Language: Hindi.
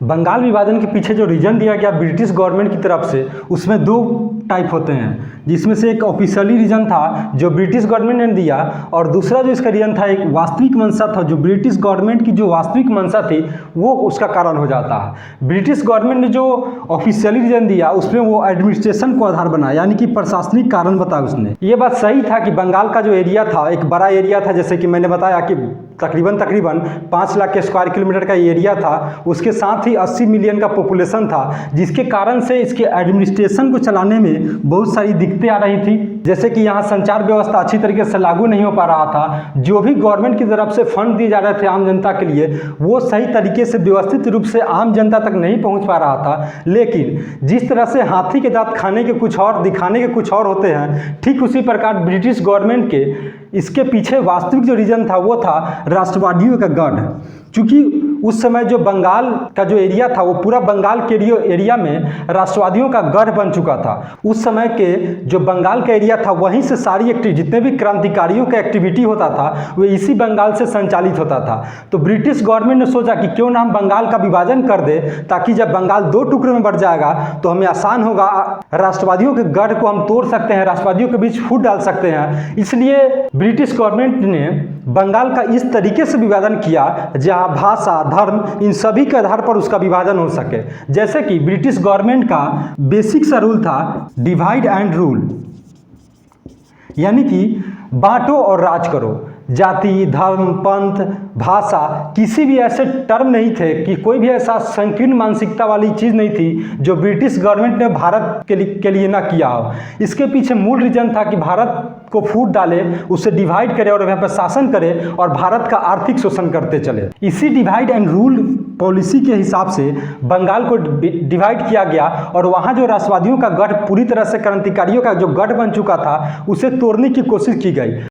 बंगाल विभाजन के पीछे जो रीजन दिया गया ब्रिटिश गवर्नमेंट की तरफ से, उसमें दो टाइप होते हैं, जिसमें से एक ऑफिशियली रीजन था जो ब्रिटिश गवर्नमेंट ने दिया, और दूसरा जो इसका रीजन था एक वास्तविक मंशा था, जो ब्रिटिश गवर्नमेंट की जो वास्तविक मंशा थी वो उसका कारण हो जाता है। ब्रिटिश गवर्नमेंट ने जो ऑफिशियली रीजन दिया उसमें वो एडमिनिस्ट्रेशन को आधार बनाया, यानी कि प्रशासनिक कारण बताया उसने। ये बात सही था कि बंगाल का जो एरिया था एक बड़ा एरिया था, जैसे कि मैंने बताया कि तकरीबन 5 लाख के स्क्वायर किलोमीटर का एरिया था, उसके साथ ही 80 मिलियन का पॉपुलेशन था, जिसके कारण से इसके एडमिनिस्ट्रेशन को चलाने में बहुत सारी दिक्कतें आ रही थी। जैसे कि यहाँ संचार व्यवस्था अच्छी तरीके से लागू नहीं हो पा रहा था, जो भी गवर्नमेंट की तरफ से फंड दिए जा रहे थे आम जनता के लिए वो सही तरीके से व्यवस्थित रूप से आम जनता तक नहीं पहुँच पा रहा था। लेकिन जिस तरह से हाथी के दांत खाने के कुछ और दिखाने के कुछ और होते हैं, ठीक उसी प्रकार ब्रिटिश गवर्नमेंट के इसके पीछे वास्तविक जो रीजन था वो था राष्ट्रवादियों का गढ़। क्योंकि उस समय जो बंगाल का जो एरिया था वो पूरा बंगाल के एरिया में राष्ट्रवादियों का गढ़ बन चुका था। उस समय के जो बंगाल का एरिया था वहीं से सारी जितने भी क्रांतिकारियों का एक्टिविटी होता था वो इसी बंगाल से संचालित होता था। तो ब्रिटिश गवर्नमेंट ने सोचा कि क्यों ना हम बंगाल का विभाजन कर दे, ताकि जब बंगाल 2 टुकड़ों में बढ़ जाएगा तो हमें आसान होगा, राष्ट्रवादियों के गढ़ को हम तोड़ सकते हैं, राष्ट्रवादियों के बीच फूट डाल सकते हैं। इसलिए ब्रिटिश गवर्नमेंट ने बंगाल का इस तरीके से विभाजन किया जहां भाषा, धर्म, इन सभी के आधार पर उसका विभाजन हो सके। जैसे कि ब्रिटिश गवर्नमेंट का बेसिक सा रूल था डिवाइड एंड रूल, यानी कि बांटो और राज करो। जाति, धर्म, पंथ, भाषा, किसी भी ऐसे टर्म नहीं थे कि कोई भी ऐसा संकीर्ण मानसिकता वाली चीज़ नहीं थी जो ब्रिटिश गवर्नमेंट ने भारत के लिए ना किया हो। इसके पीछे मूल रीजन था कि भारत को फूट डाले, उसे डिवाइड करे और वहाँ पर शासन करे और भारत का आर्थिक शोषण करते चले। इसी डिवाइड एंड रूल पॉलिसी के हिसाब से बंगाल को डिवाइड किया गया और वहाँ जो राष्ट्रवादियों का गढ़ पूरी तरह से क्रांतिकारियों का जो गढ़ बन चुका था उसे तोड़ने की कोशिश की गई।